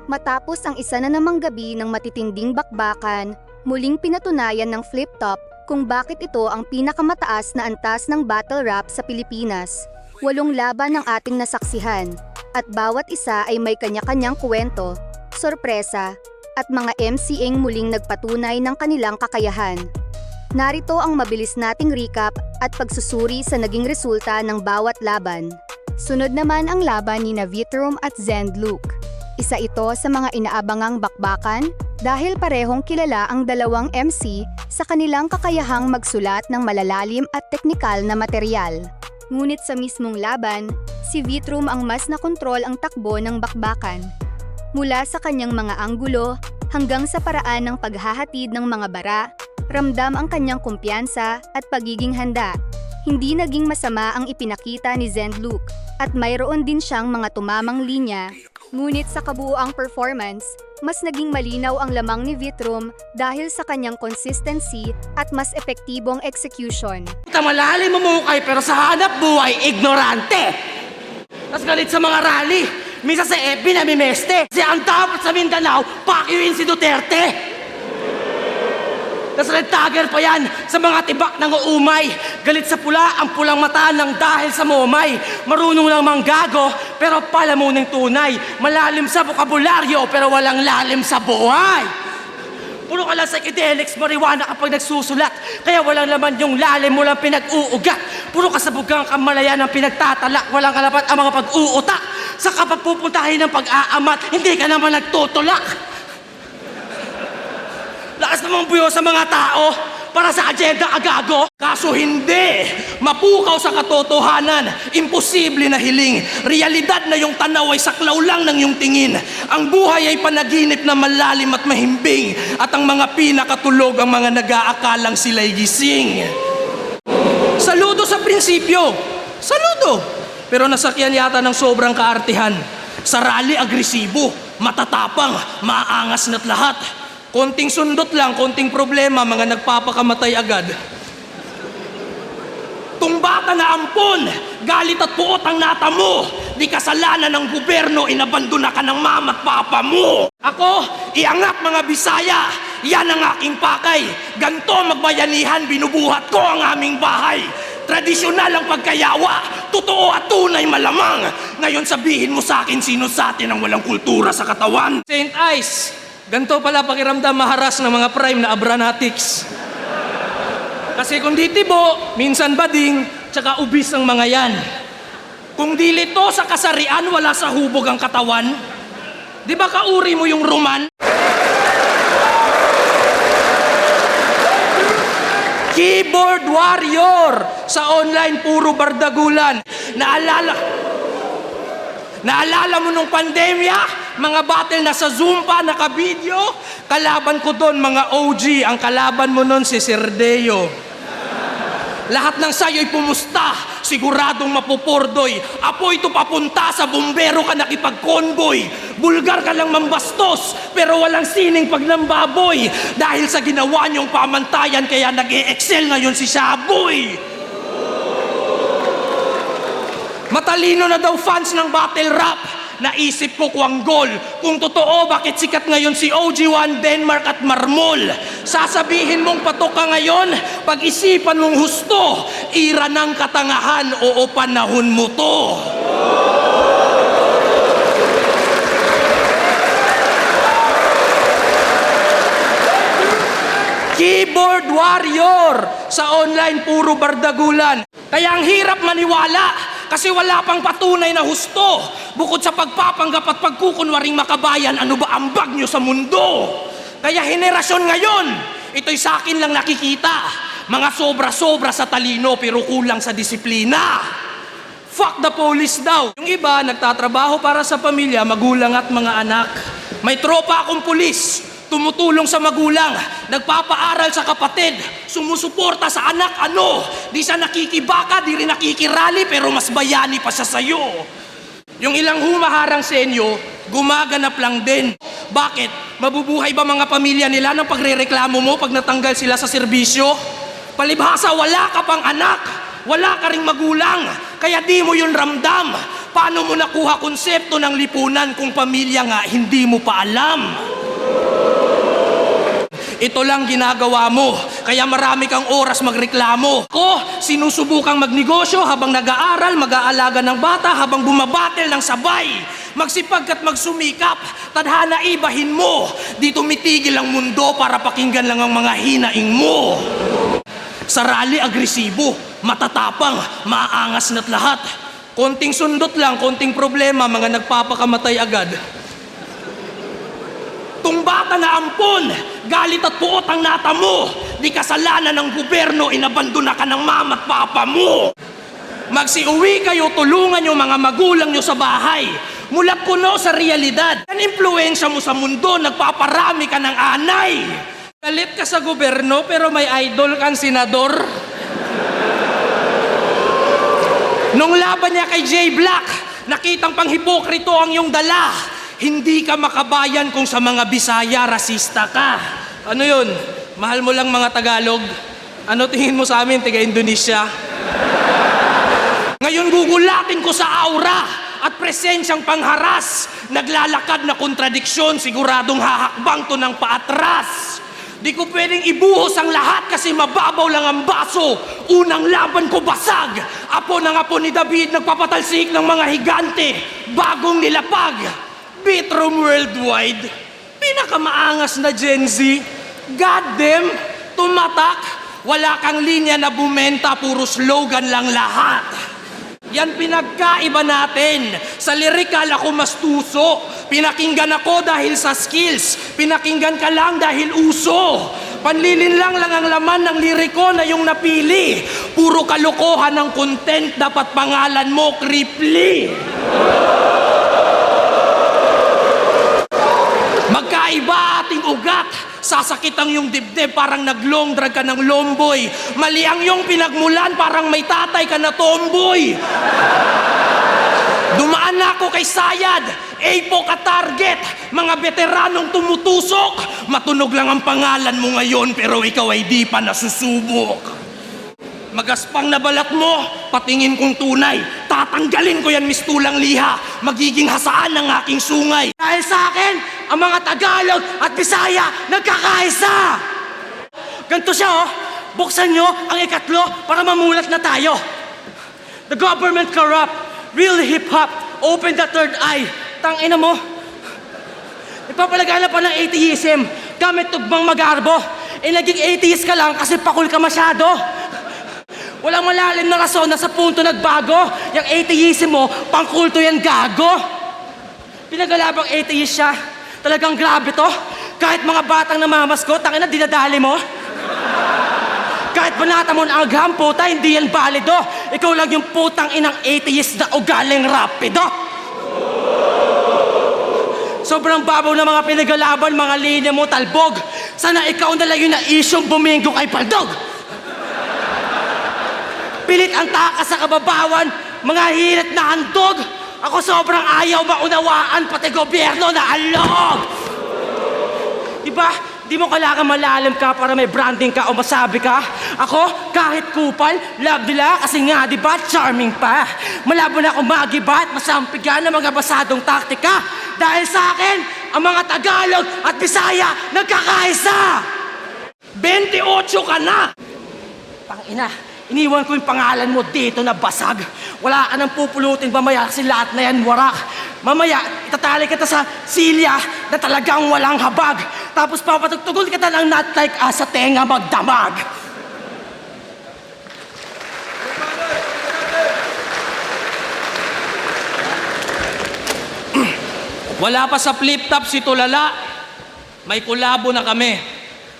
Matapos ang isa na namang gabi ng matitinding bakbakan, muling pinatunayan ng Flip Top kung bakit ito ang pinakamataas na antas ng battle rap sa Pilipinas. 8 laban ang ating nasaksihan, at bawat isa ay may kanya-kanyang kwento, sorpresa, at mga MCing muling nagpatunay ng kanilang kakayahan. Narito ang mabilis nating recap at pagsusuri sa naging resulta ng bawat laban. Sunod naman ang laban ni Vitrum at Zend Luke. Isa ito sa mga inaabangang bakbakan dahil parehong kilala ang dalawang MC sa kanilang kakayahang magsulat ng malalalim at teknikal na material. Ngunit sa mismong laban, si Vitrum ang mas nakontrol ang takbo ng bakbakan. Mula sa kanyang mga anggulo hanggang sa paraan ng paghahatid ng mga bara, ramdam ang kanyang kumpiyansa at pagiging handa. Hindi naging masama ang ipinakita ni Zend Luke at mayroon din siyang mga tumamang linya. Ngunit sa kabuuang performance, mas naging malinaw ang lamang ni Vitrum dahil sa kanyang consistency at mas epektibong execution. Malalim mamukay pero sa hanap buhay, ignorante. Tapos galit sa mga rally. Misa sa FB namimeste. Kasi ang dapat sa Mindanao, pakiwin si Duterte. Tapos red tagger pa yan sa mga tibak ng uumay. Galit sa pula ang pulang mata ng dahil sa momay. Marunong lang manggago pero palamuning tunay. Malalim sa bokabularyo pero walang lalim sa buhay. Puro ka lang psychedelics, marijuana kapag nagsusulat. Kaya walang laman yung lalim mo lang pinag-uugat. Puro kasabugang kamalayan ang pinagtatalak. Walang kalapat ang mga pag-uutak. Sa kapapupuntahin ng pag-aamat, hindi ka naman nagtutulak. Lakas namang buyo sa mga tao para sa agenda agago. Kaso hindi. Mapukaw sa katotohanan. Imposible na hiling. Realidad na yung tanaw ay saklaw lang ng yung tingin. Ang buhay ay panaginip na malalim at mahimbing. At ang mga pinakatulog ang mga nag-aakalang sila'y gising. Saludo sa prinsipyo. Saludo. Pero nasakyan yata ng sobrang kaartihan. Sa rally agresibo, matatapang, maangas na't lahat. Konting sundot lang, konting problema, mga nagpapakamatay agad. Tumbata na ampon, galit at puot ang nata mo. Di kasalanan ng gobyerno, inabandona ka ng mama at papa mo. Ako, iangat mga Bisaya, yan ang aking pakay. Ganto magbayanihan, binubuhat ko ang aming bahay. Tradisyonal ang pagkayawa, totoo at tunay malamang. Ngayon sabihin mo sa akin, sino sa atin ang walang kultura sa katawan? Saint Ice. Ganto pala pakiramdam maharas ng mga prime na abranatics. Kasi kung di tibo, minsan bading, tsaka ubis ang mga yan. Kung di lito sa kasarian, wala sa hubog ang katawan. Di ba kauri mo yung Roman? Keyboard warrior! Sa online, puro bardagulan. Naalala mo nung pandemya? Mga battle na sa Zoom pa, naka-video. Kalaban ko doon, mga OG. Ang kalaban mo noon si Sir Deo. Lahat ng sayo'y pumusta. Siguradong mapupurdoy. Apoy ito papunta sa bumbero ka nakipag-convoy. Bulgar ka lang mambastos, pero walang sining pag nambaboy. Dahil sa ginawa niyong pamantayan, kaya nag-e-excel ngayon si Shaboy. Matalino na daw fans ng battle rap. Naisip ko kwanggol. Kung totoo, bakit sikat ngayon si OG1, Denmark at Marmol? Sasabihin mong patok ka ngayon, pag-isipan mong husto. Ira ng katangahan, oo panahon mo to. Keyboard warrior! Sa online, puro bardagulan. Kaya ang hirap maniwala. Kasi wala pang patunay na husto. Bukod sa pagpapanggap at pagkukunwaring makabayan, ano ba ambag nyo sa mundo? Kaya henerasyon ngayon, ito'y sa akin lang nakikita. Mga sobra-sobra sa talino pero kulang sa disiplina. Fuck the police daw. Yung iba, nagtatrabaho para sa pamilya, magulang at mga anak. May tropa akong pulis. Tumutulong sa magulang, nagpapaaral sa kapatid, sumusuporta sa anak, di siya nakikibaka, di rin nakikirali, pero mas bayani pa siya sa'yo. Yung ilang humaharang sa inyo, gumaganap lang din. Bakit? Mabubuhay ba mga pamilya nila ng pagrereklamo mo pag natanggal sila sa serbisyo? Palibhasa, wala ka pang anak, wala ka ring magulang, kaya di mo yun ramdam. Paano mo nakuha konsepto ng lipunan kung pamilya nga hindi mo pa alam? Ito lang ginagawa mo, kaya marami kang oras magreklamo. Ako, sinusubukang magnegosyo habang nag-aaral, mag-aalaga ng bata habang bumabatel ng sabay. Magsipag at magsumikap, tadhana ibahin mo. Di tumitigil ang mundo para pakinggan lang ang mga hinaing mo. Sa rally, agresibo, matatapang, maaangas na't lahat. Konting sundot lang, konting problema, mga nagpapakamatay agad. Tumbata na ampon, galit at puot ang nata mo. Di kasalanan ng gobyerno, inabandona ka ng mama at papa mo. Magsiuwi kayo, tulungan yung mga magulang nyo sa bahay. Mulat puno sa realidad. Ang impluensya mo sa mundo, nagpaparami ka ng anay. Galit ka sa gobyerno pero may idol kang senador. Nung laban niya kay Jay Black, nakitang panghipokrito ang iyong dala. Hindi ka makabayan kung sa mga Bisaya, rasista ka. Ano yun? Mahal mo lang mga Tagalog? Ano tingin mo sa amin, tiga Indonesia? Ngayon gugulatin ko sa aura at presensyang pangharas. Naglalakad na kontradiksyon, siguradong hahakbang to ng paatras. Di ko pwedeng ibuhos ang lahat kasi mababaw lang ang baso. Unang laban ko basag. Apo ng apo ni David, nagpapatalsik ng mga higante. Bagong nilapag. Beatroom Worldwide, pinakamaangas na Gen Z. Goddamn, tumatak. Wala kang linya na bumenta, puro slogan lang lahat. Yan pinagkaiba natin. Sa lirikal ako mas tuso. Pinakinggan ako dahil sa skills. Pinakinggan ka lang dahil uso. Panlilinlang lang ang laman ng liriko na yung napili. Puro kalokohan ng content, dapat pangalan mo, Kripli. Magkaiba ating ugat. Sasakit ang yung dibdib, parang nag-long drag ka ng lomboy. Mali ang yung pinagmulan, parang may tatay ka na tomboy. Dumaan na ako kay Sayad, Apo ka target. Mga veteranong tumutusok. Matunog lang ang pangalan mo ngayon, pero ikaw ay di pa nasusubok. Magaspang na balat mo, patingin kong tunay. Tatanggalin ko yan mistulang liha. Magiging hasaan ng aking sungay. Dahil sa akin, ang mga Tagalog at Bisaya nagkakaisa. Ganito siya, oh. Buksan nyo ang ikatlo para mamulat na tayo. The government corrupt. Real hip-hop. Open the third eye. Tangina mo. Ipapalagana pa ng atheism. Gamit tugmang magarbo. Naging atheist ka lang kasi pakul ka masyado. Walang malalim na rason na sa punto nagbago. Yung atheism mo, pangkulto yan gago. Pinagalabang atheist siya. Talagang grabe to. Kahit mga batang namamaskot, tangina dinadali mo. Kahit banata mo na agham, puta, hindi yan balido. Ikaw lang yung putang inang atheist na ugaling rapido. Sobrang babaw na mga pinagalaban, mga linya mo talbog. Sana ikaw na lang yung na-isyong bumingo kay Paldog. Pilit ang takas sa kababawan, mga hirit na handog. Ako sobrang ayaw maunawaan, pati gobyerno na alog. Diba, di mo kailangan malalim ka para may branding ka o masabi ka. Ako, kahit kupal, love nila kasi nga diba, charming pa. Malabo na akong magiba at masampigan ng mga basadong taktika. Dahil sa akin, ang mga Tagalog at Bisaya nagkakaisa. 28 ka na. Pangina. Iniwan ko yung pangalan mo dito na basag. Wala ka nang pupulutin mamaya kasi lahat na yan warak. Mamaya, itatali kita sa silya na talagang walang habag. Tapos papatugtugol kita ng not like sa tenga magdamag. Wala pa sa flip-top si Tulala. May kulabo na kami.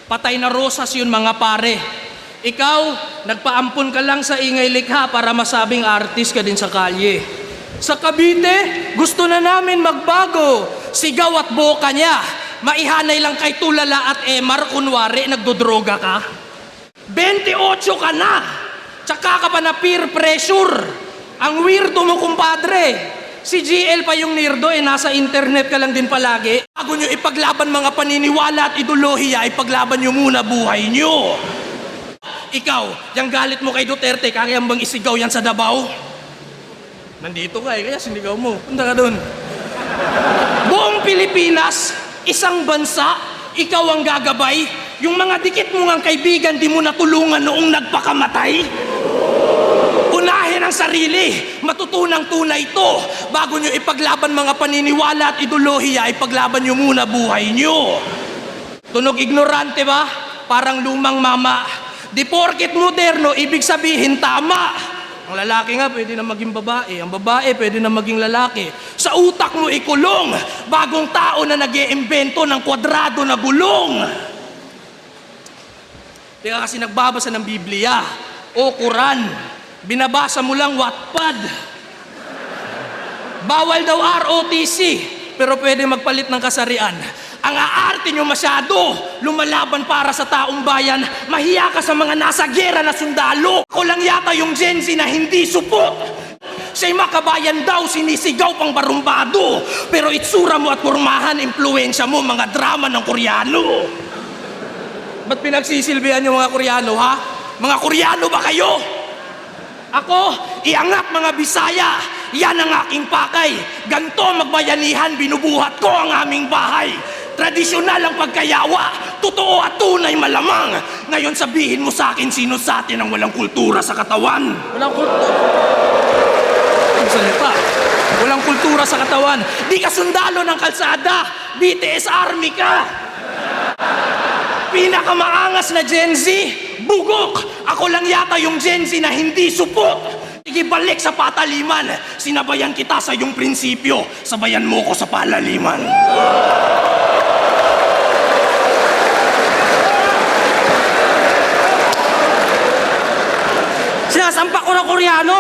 Patay na rosas yun mga pare. Ikaw, nagpaampon ka lang sa ingay likha para masabing artist ka din sa kalye. Sa Cavite, gusto na namin magbago. Sigaw at boka niya. Maihanay lang kay Tulala at Emar, kunwari nagdodroga ka. 28 ka na. Tsaka ka pa na peer pressure. Ang weirdo mo, kumpadre. Si GL pa yung nirdo, nasa internet ka lang din palagi. Bago nyo ipaglaban mga paniniwala at ideolohiya, ipaglaban nyo muna buhay nyo. Ikaw, yung galit mo kay Duterte, kaya bang isigaw yan sa Davao? Nandito ka kaya sinigaw mo. Punta ka doon. Buong Pilipinas, isang bansa, ikaw ang gagabay. Yung mga dikit mo ngang kaibigan, di mo natulungan noong nagpakamatay. Unahin ang sarili. Matutunang tunay ito. Bago nyo ipaglaban mga paniniwala at ideolohiya, ipaglaban nyo muna buhay nyo. Tunog ignorante ba? Parang lumang mama. Di porket moderno, ibig sabihin tama. Ang lalaki nga pwede na maging babae. Ang babae pwede na maging lalaki. Sa utak mo ikulong. Bagong tao na nag-iimbento ng kwadrado na gulong. Teka kasi nagbabasa ng Biblia o Quran. Binabasa mo lang Wattpad. Bawal daw ROTC, pero pwede magpalit ng kasarian. Ang aarte nyo masyado, lumalaban para sa taong bayan, mahiya ka sa mga nasa gera na sundalo. Ako lang yata yung Gen Z na hindi supot. Siya'y makabayan daw, sinisigaw pang barumbado. Pero itsura mo at pormahan, impluensya mo, mga drama ng Koreano. Ba't pinagsisilbihan yung mga Koreano, ha? Mga Koreano ba kayo? Ako, iangat mga Bisaya. Yan ang aking pakay. Ganto magbayanihan, binubuhat ko ang aming bahay. Tradisyonal ang pagkayawa. Totoo at tunay malamang. Ngayon sabihin mo sa akin, sino sa atin ang walang kultura sa katawan? Walang kultura? Ang salita. Walang kultura sa katawan. Di ka sundalo ng kalsada. BTS Army ka. Pinakamaangas na Gen Z, bugok. Ako lang yata yung Gen Z na hindi supot. Sige, balik sa pataliman. Sinabayan kita sa iyong prinsipyo. Sabayan mo ko sa palaliman. Sinasampak ko ng Koreano.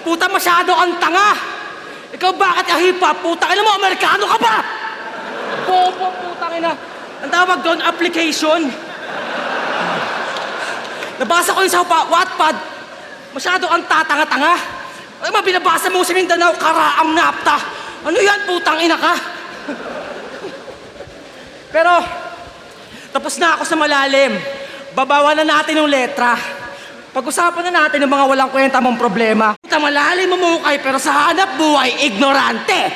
Puta, masyado ang tanga. Ikaw bakit ka hip-hop? Puta, alam mo, Amerikano ka ba? Bobo, puta ina. Ang tawag doon, application. Nabasa ko yung sa Wattpad. Masyado ang tatanga-tanga. Ay, binabasa mo sa Mindanao, Karaam Napta. Ano yan, putang ina ka? Pero, tapos na ako sa malalim. Babawan na natin yung letra. Pag-usapan na natin ng mga walang kwenta mong problema. Puta, malalim mo mukay, pero sa hanap buhay, ignorante.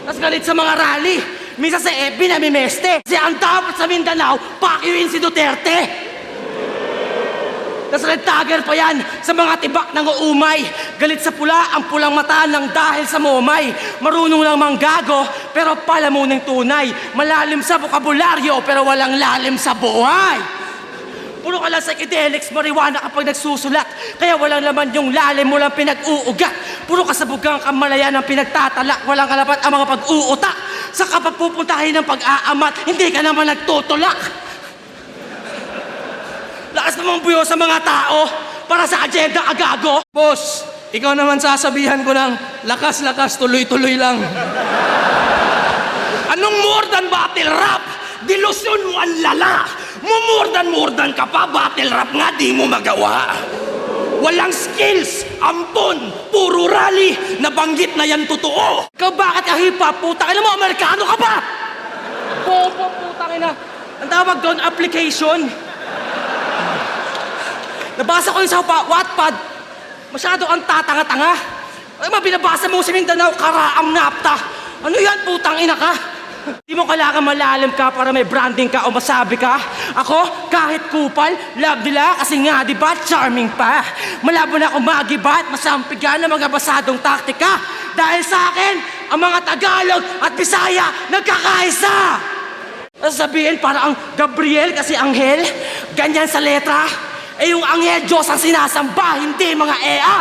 Tapos galit sa mga rally. Minsan sa FB namimeste. Kasi ang dapat sa Mindanao, pakiuin si Duterte. Tapos red tagger pa yan sa mga tibak ng uumay. Galit sa pula, ang pulang mata ng dahil sa momay. Marunong lang manggago, pero palamuning tunay. Malalim sa bokabularyo, pero walang lalim sa buhay. Puro ka lang psychedelics, marijuana kapag nagsusulat. Kaya walang laman yung lalim mo lang pinag-uugat. Puro kasabugang kamalayan ang pinagtatalak. Walang kalapat ang mga pag-uutak. Sa kapag pupuntahin ng pag-aamat, hindi ka naman nagtutulak. Lakas namang buyo sa mga tao para sa agenda agago. Boss, ikaw naman sasabihan ko ng lakas-lakas, tuloy-tuloy lang. Anong more than battle rap? Delusyon mo ang lala. Mumurdan ka pa, battle rap nga di mo magawa. Walang skills, ampon, puro rally, nabanggit na yan totoo. Ikaw bakit ka hip-hop? Puta, alam mo, Amerikano ka ba? Bobo, putang ina. Ang tawag doon, application. Nabasa ko yung sa Wattpad. Masyado ang tatanga-tanga. Ay, binabasa mo sa Mindanao, Karaam Napta. Ano yan, putang ina ka? Di mo kailangan malalim ka para may branding ka o masabi ka. Ako, kahit kupal, love nila kasi nga, di ba, charming pa. Malabo na ako magibat, masampigan ng mga basadong taktika. Dahil sa akin, ang mga Tagalog at Bisaya nagkakaisa. Sabihin, para ang Gabriel kasi anghel, ganyan sa letra. Eh yung anghel Diyos ang sinasamba, hindi mga EA.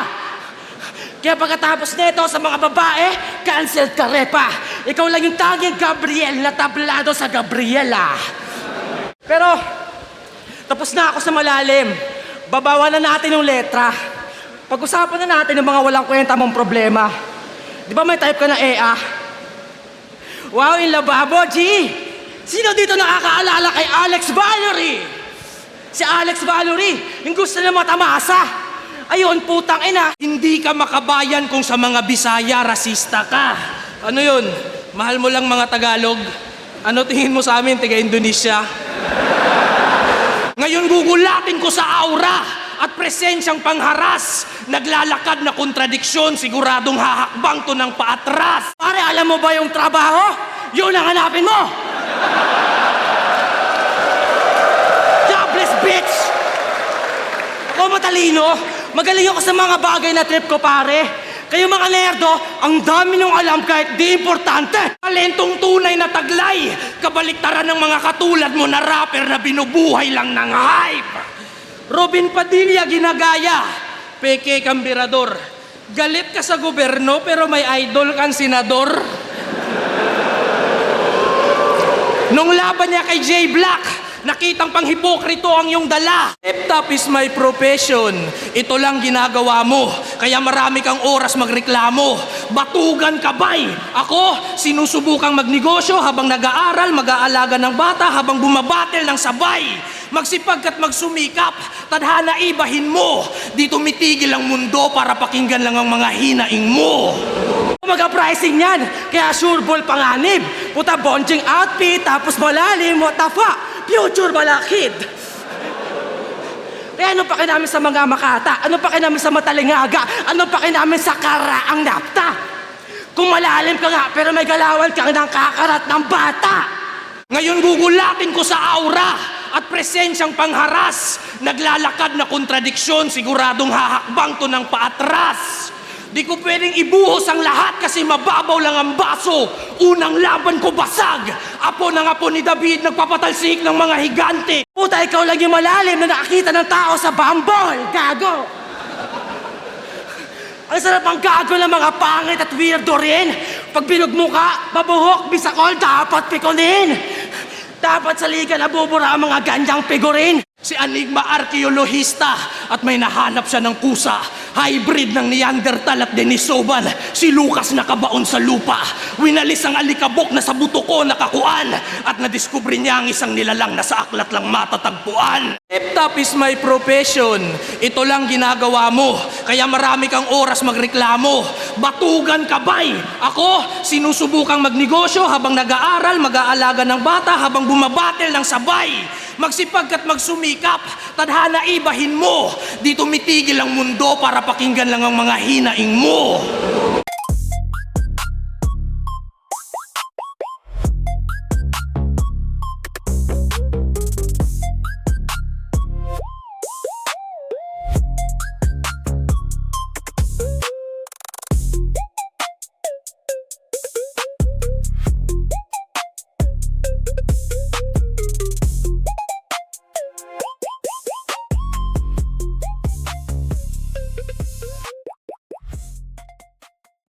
Kaya pagkatapos nito sa mga babae, cancelled ka repa. Ikaw lang yung tanging Gabriel na tablado sa Gabriela. Pero, tapos na ako sa malalim. Babawan na natin yung letra. Pag-usapan na natin ng mga walang kwenta mong problema. Di ba may type ka na EA? Wow, yung lababo, G! Sino dito nakakaalala kay Alex Valerie? Si Alex Valerie, yung gusto na matamasa. Ayun, putang ina. Hindi ka makabayan kung sa mga Bisaya, rasista ka. Ano yun? Mahal mo lang mga Tagalog? Ano tingin mo sa amin, taga Indonesia? Ngayon gugulatin ko sa aura at presensyang pangharas. naglalakad na kontradiksyon, siguradong hahakbang to ng paatras. Pare, alam mo ba yung trabaho? Yun ang hanapin mo! Jobless bitch! Ako matalino, magaling ako sa mga bagay na trip ko, pare. Kayo mga nerdo, ang dami nung alam kahit di importante. Talentong tunay na taglay, kabaliktaran ng mga katulad mo na rapper na binubuhay lang ng hype. Robin Padilla ginagaya, peke kambirador. Galit ka sa gobyerno pero may idol kang senador. Nung laban niya kay Jay Black, nakitang pang hipokrito ang iyong dala. Laptop is my profession. Ito lang ginagawa mo. Kaya marami kang oras magreklamo. Batugan ka bay. Ako, sinusubukang magnegosyo habang nag-aaral, mag-aalaga ng bata habang bumabatel ng sabay. Magsipag at magsumikap, tadhana ibahin mo. Di tumitigil ang mundo para pakinggan lang ang mga hinaing mo. Mag-pricing yan, kaya sure ball panganib. Puta bonjing outfit, tapos malalim, what the fuck? Future balakid. Kaya ano pa namin sa mga Makata? Ano pa namin sa Matalingaga? Ano pa namin sa Karaang Napta? Kung malalim ka nga, pero may galawan ka ng kakarat ng bata. Ngayon gugulatin ko sa aura at presensyang pangharas. Naglalakad na kontradiksyon, siguradong hahakbang to ng paatras. Di ko pwedeng ibuhos ang lahat kasi mababaw lang ang baso. Unang laban ko basag. Apo ng apo ni David nagpapatalsik ng mga higante. Puta, ikaw lang yung malalim na nakakita ng tao sa bambol. Gago! Ang sarap ang gago ng mga pangit at weirdo rin. Pag binugmuka, babuhok, bisakol, dapat pikunin. Dapat sa liga nabubura ang mga ganyang figurin. Si Enigma arkeolohista at may nahanap siya ng kusa. Hybrid ng Neanderthal at Denisovan. Si Lucas nakabaon sa lupa. Winalis ang alikabok na sa buto ko nakakuan. At nadiskubre niya ang isang nilalang na sa aklat lang matatagpuan. Laptop is my profession. Ito lang ginagawa mo. Kaya marami kang oras magreklamo. Batugan ka bay. Ako, sinusubukang magnegosyo habang nag-aaral, mag-aalaga ng bata habang bumabatel ng sabay. Magsipag at magsumikap, tadhana ibahin mo. Di tumitigil ang mundo para pakinggan lang ang mga hinaing mo.